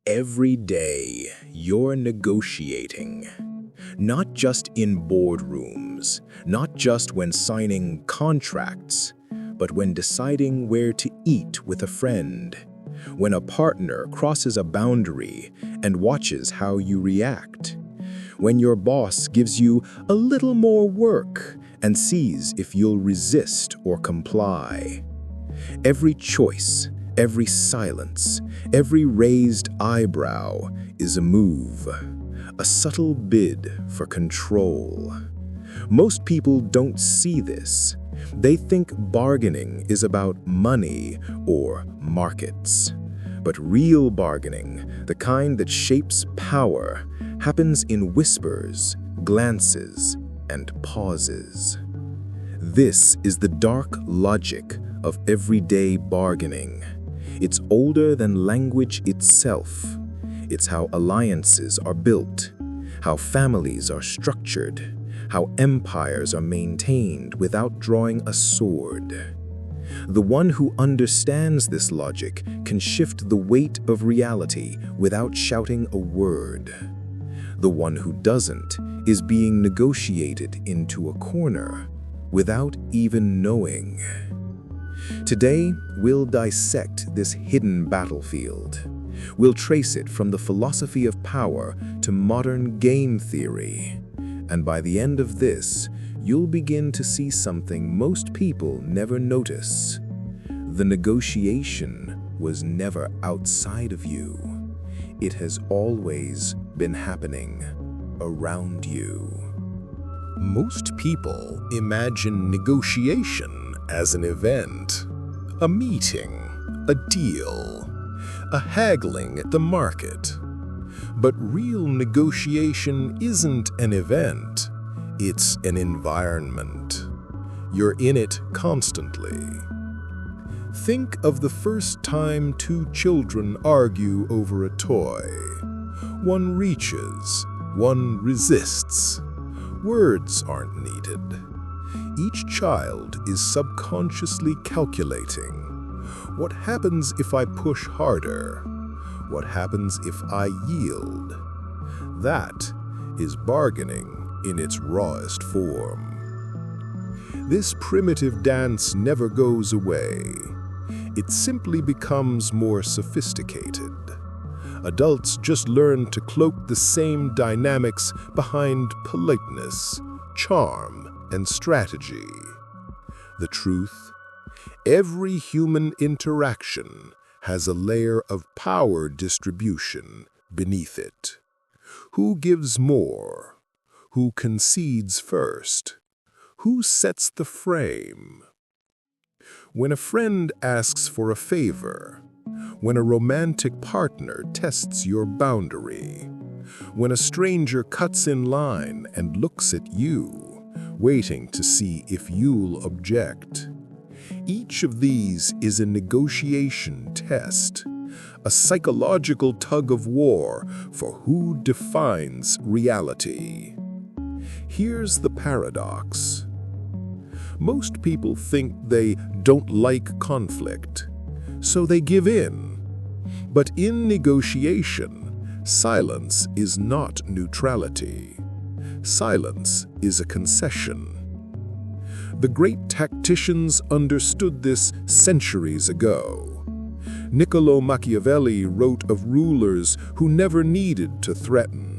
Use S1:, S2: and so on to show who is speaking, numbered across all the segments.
S1: Every day, you're negotiating. Not just in boardrooms, not just when signing contracts, but when deciding where to eat with a friend, when a partner crosses a boundary and watches how you react, when your boss gives you a little more work and sees if you'll resist or comply. Every choice, every silence, every raised eyebrow is a move, a subtle bid for control. Most people don't see this. They think bargaining is about money or markets. But real bargaining, the kind that shapes power, happens in whispers, glances, and pauses. This is the dark logic of everyday bargaining. It's older than language itself. It's how alliances are built, how families are structured, how empires are maintained without drawing a sword. The one who understands this logic can shift the weight of reality without shouting a word. The one who doesn't is being negotiated into a corner without even knowing. Today, we'll dissect this hidden battlefield. We'll trace it from the philosophy of power to modern game theory. And by the end of this, you'll begin to see something most people never notice. The negotiation was never outside of you. It has always been happening around you.
S2: Most people imagine negotiation as an event, a meeting, a deal, a haggling at the market. But real negotiation isn't an event, it's an environment. You're in it constantly. Think of the first time two children argue over a toy. One reaches, one resists. Words aren't needed. Each child is subconsciously calculating. What happens if I push harder? What happens if I yield? That is bargaining in its rawest form. This primitive dance never goes away. It simply becomes more sophisticated. Adults just learn to cloak the same dynamics behind politeness, charm, and strategy. The truth: every human interaction has a layer of power distribution beneath it. Who gives more? Who concedes first? Who sets the frame? When a friend asks for a favor, when a romantic partner tests your boundary, when a stranger cuts in line and looks at you, waiting to see if you'll object. Each of these is a negotiation test, a psychological tug-of-war for who defines reality. Here's the paradox. Most people think they don't like conflict, so they give in. But in negotiation, silence is not neutrality. Silence is a concession. The great tacticians understood this centuries ago. Niccolò Machiavelli wrote of rulers who never needed to threaten.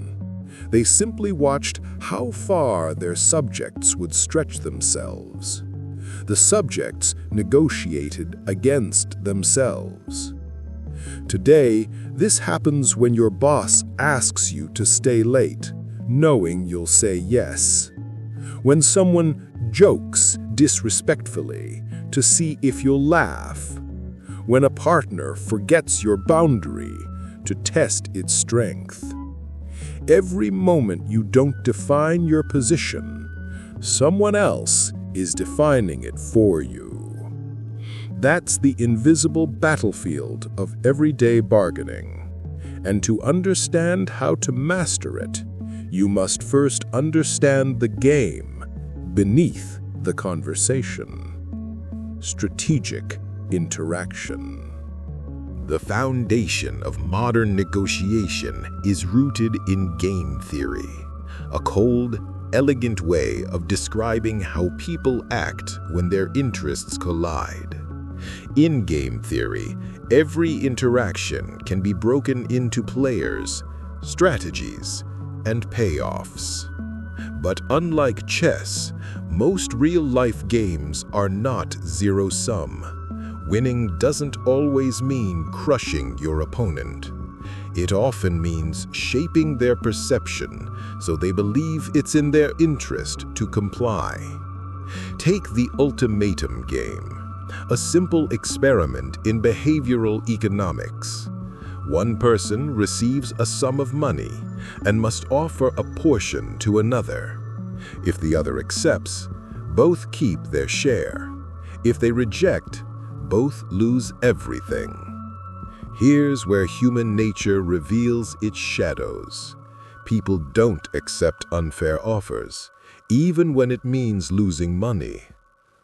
S2: They simply watched how far their subjects would stretch themselves. The subjects negotiated against themselves. Today, this happens when your boss asks you to stay late, knowing you'll say yes. When someone jokes disrespectfully to see if you'll laugh. When a partner forgets your boundary to test its strength. Every moment you don't define your position, someone else is defining it for you. That's the invisible battlefield of everyday bargaining. And to understand how to master it, you must first understand the game beneath the conversation. Strategic interaction. The foundation of modern negotiation is rooted in game theory, a cold, elegant way of describing how people act when their interests collide. In game theory, every interaction can be broken into players, strategies, and payoffs. But unlike chess, most real-life games are not zero-sum. Winning doesn't always mean crushing your opponent. It often means shaping their perception so they believe it's in their interest to comply. Take the ultimatum game, a simple experiment in behavioral economics. One person receives a sum of money and must offer a portion to another. If the other accepts, both keep their share. If they reject, both lose everything. Here's where human nature reveals its shadows. People don't accept unfair offers, even when it means losing money.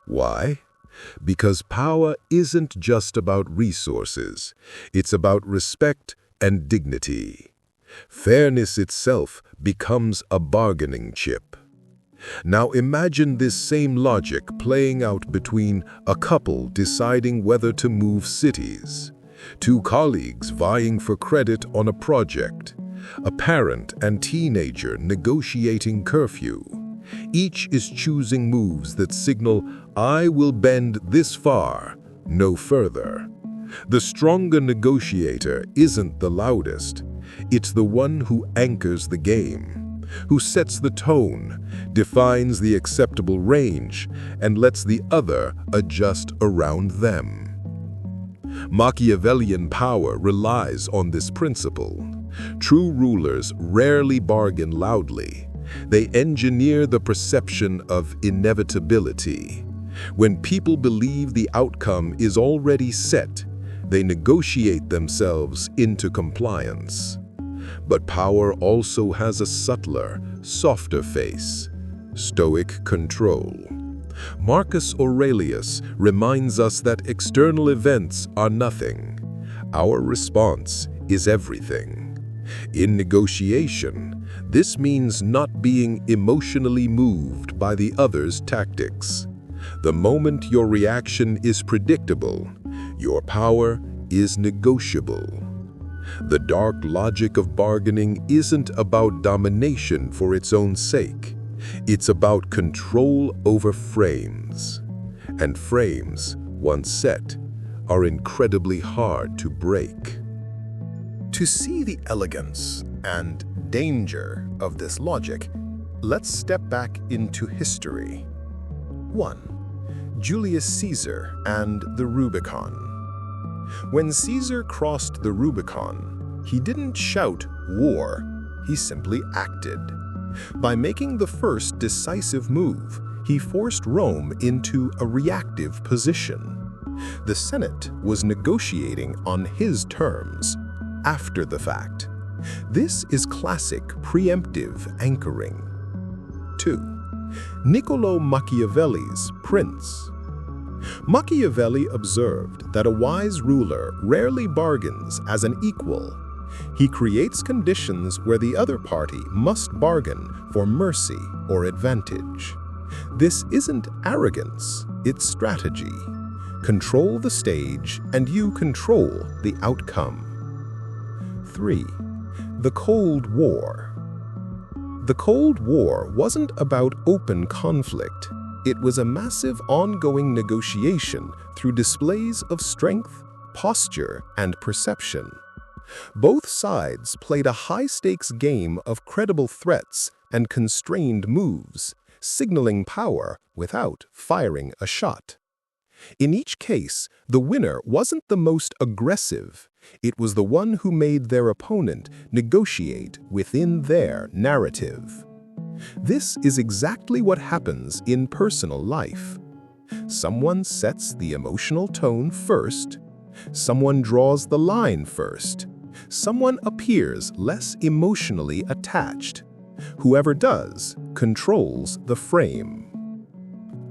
S2: Why? Because power isn't just about resources. It's about respect and dignity. Fairness itself becomes a bargaining chip. Now imagine this same logic playing out between a couple deciding whether to move cities, two colleagues vying for credit on a project, a parent and teenager negotiating curfew. Each is choosing moves that signal, "I will bend this far, no further." The stronger negotiator isn't the loudest. It's the one who anchors the game, who sets the tone, defines the acceptable range, and lets the other adjust around them. Machiavellian power relies on this principle. True rulers rarely bargain loudly. They engineer the perception of inevitability. When people believe the outcome is already set, they negotiate themselves into compliance. But power also has a subtler, softer face: Stoic control. Marcus Aurelius reminds us that external events are nothing. Our response is everything. In negotiation, this means not being emotionally moved by the other's tactics. The moment your reaction is predictable, your power is negotiable. The dark logic of bargaining isn't about domination for its own sake. It's about control over frames. And frames, once set, are incredibly hard to break. To see the elegance and danger of this logic, let's step back into history. 1. Julius Caesar and the Rubicon. When Caesar crossed the Rubicon, he didn't shout war, he simply acted. By making the first decisive move, he forced Rome into a reactive position. The Senate was negotiating on his terms, after the fact. This is classic preemptive anchoring. 2. Niccolò Machiavelli's Prince. Machiavelli observed that a wise ruler rarely bargains as an equal. He creates conditions where the other party must bargain for mercy or advantage. This isn't arrogance, it's strategy. Control the stage and you control the outcome. 3. The Cold War. The Cold War wasn't about open conflict. It was a massive ongoing negotiation through displays of strength, posture, and perception. Both sides played a high-stakes game of credible threats and constrained moves, signaling power without firing a shot. In each case, the winner wasn't the most aggressive. It was the one who made their opponent negotiate within their narrative. This is exactly what happens in personal life. Someone sets the emotional tone first. Someone draws the line first. Someone appears less emotionally attached. Whoever does controls the frame.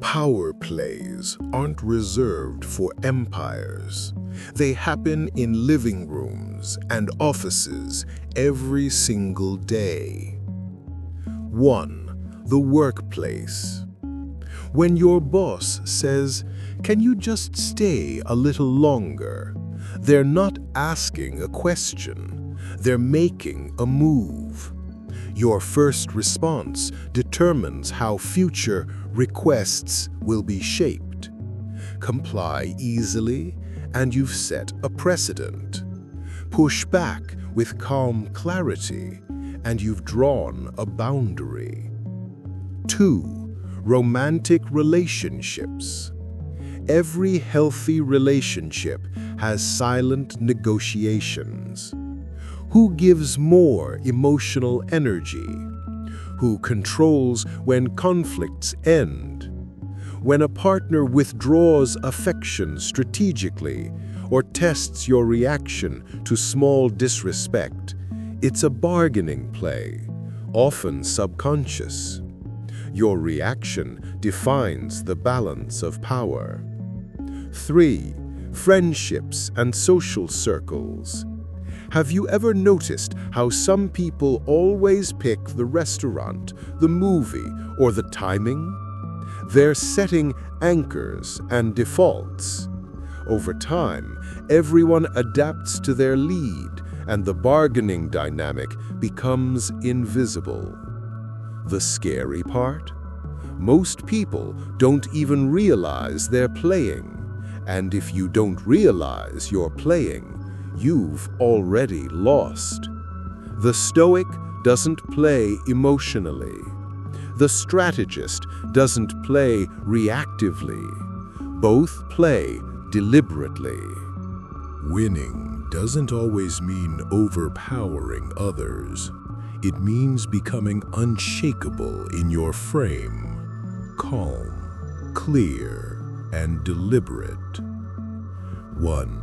S3: Power plays aren't reserved for empires.
S2: They happen in living rooms and offices every single day. 1. The workplace. When your boss says, "Can you just stay a little longer?" they're not asking a question, they're making a move. Your first response determines how future requests will be shaped. Comply easily, and you've set a precedent. Push back with calm clarity, and you've drawn a boundary. 2. Romantic relationships. Every healthy relationship has silent negotiations. Who gives more emotional energy? Who controls when conflicts end? When a partner withdraws affection strategically or tests your reaction to small disrespect, it's a bargaining play, often subconscious. Your reaction defines the balance of power. 3. Friendships and social circles. Have you ever noticed how some people always pick the restaurant, the movie, or the timing? They're setting anchors and defaults. Over time, everyone adapts to their lead, and the bargaining dynamic becomes invisible. The scary part? Most people don't even realize they're playing. And if you don't realize you're playing, you've already lost. The Stoic doesn't play emotionally. The strategist doesn't play reactively. Both play deliberately.
S1: Winning doesn't always mean overpowering others. It means becoming unshakable in your frame, calm, clear, and deliberate. 1.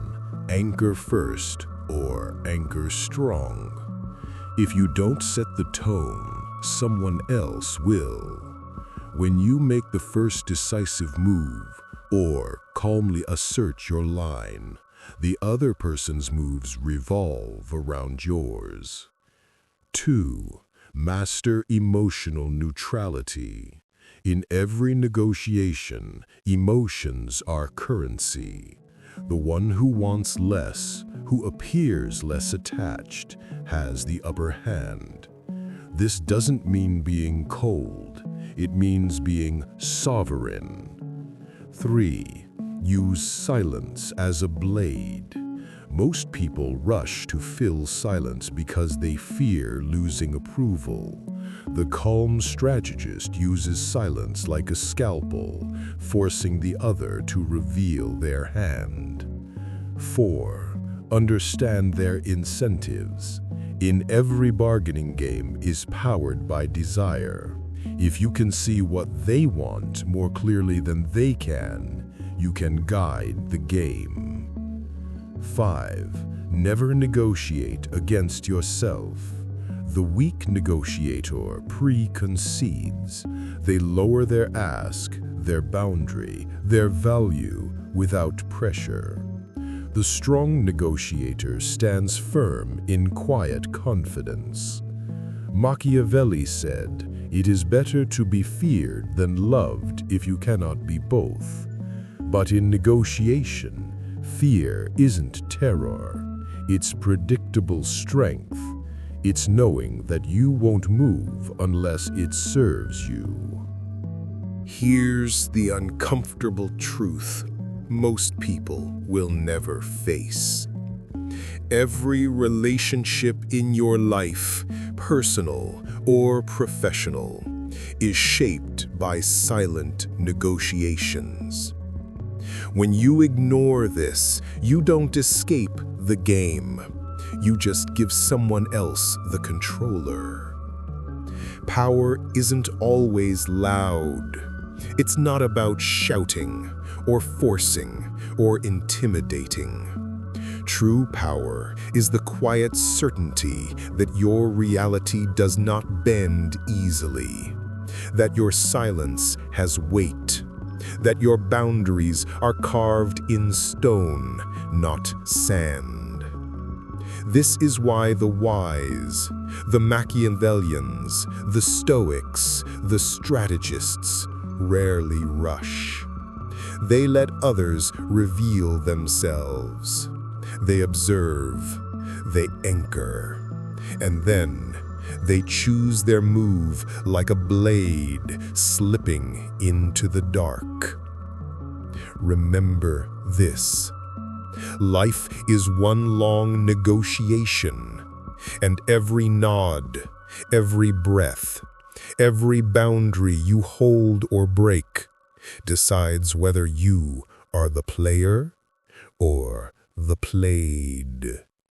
S1: Anchor first or anchor strong. If you don't set the tone, someone else will. When you make the first decisive move or calmly assert your line, the other person's moves revolve around yours. 2. Master emotional neutrality. In every negotiation, emotions are currency. The one who wants less, who appears less attached, has the upper hand. This doesn't mean being cold. It means being sovereign. 3. Use silence as a blade. Most people rush to fill silence because they fear losing approval. The calm strategist uses silence like a scalpel, forcing the other to reveal their hand. 4. Understand their incentives. In every bargaining game is powered by desire. If you can see what they want more clearly than they can, you can guide the game. 5. Never negotiate against yourself. The weak negotiator preconcedes. They lower their ask, their boundary, their value without pressure. The strong negotiator stands firm in quiet confidence. Machiavelli said, "It is better to be feared than loved if you cannot be both." But in negotiation, fear isn't terror. It's predictable strength. It's knowing that you won't move unless it serves you. Here's the uncomfortable truth most people will never face. Every relationship in your life, personal or professional, is shaped by silent negotiations. When you ignore this, you don't escape the game. You just give someone else the controller. Power isn't always loud. It's not about shouting or forcing or intimidating. True power is the quiet certainty that your reality does not bend easily, that your silence has weight, that your boundaries are carved in stone,
S2: not sand. This is why the wise, the Machiavellians, the Stoics, the strategists rarely rush. They let others reveal themselves. They observe, they anchor, and then they choose their move like a blade slipping into the dark. Remember this. Life is one long negotiation, and every nod, every breath, every boundary you hold or break decides whether you are the player or the played.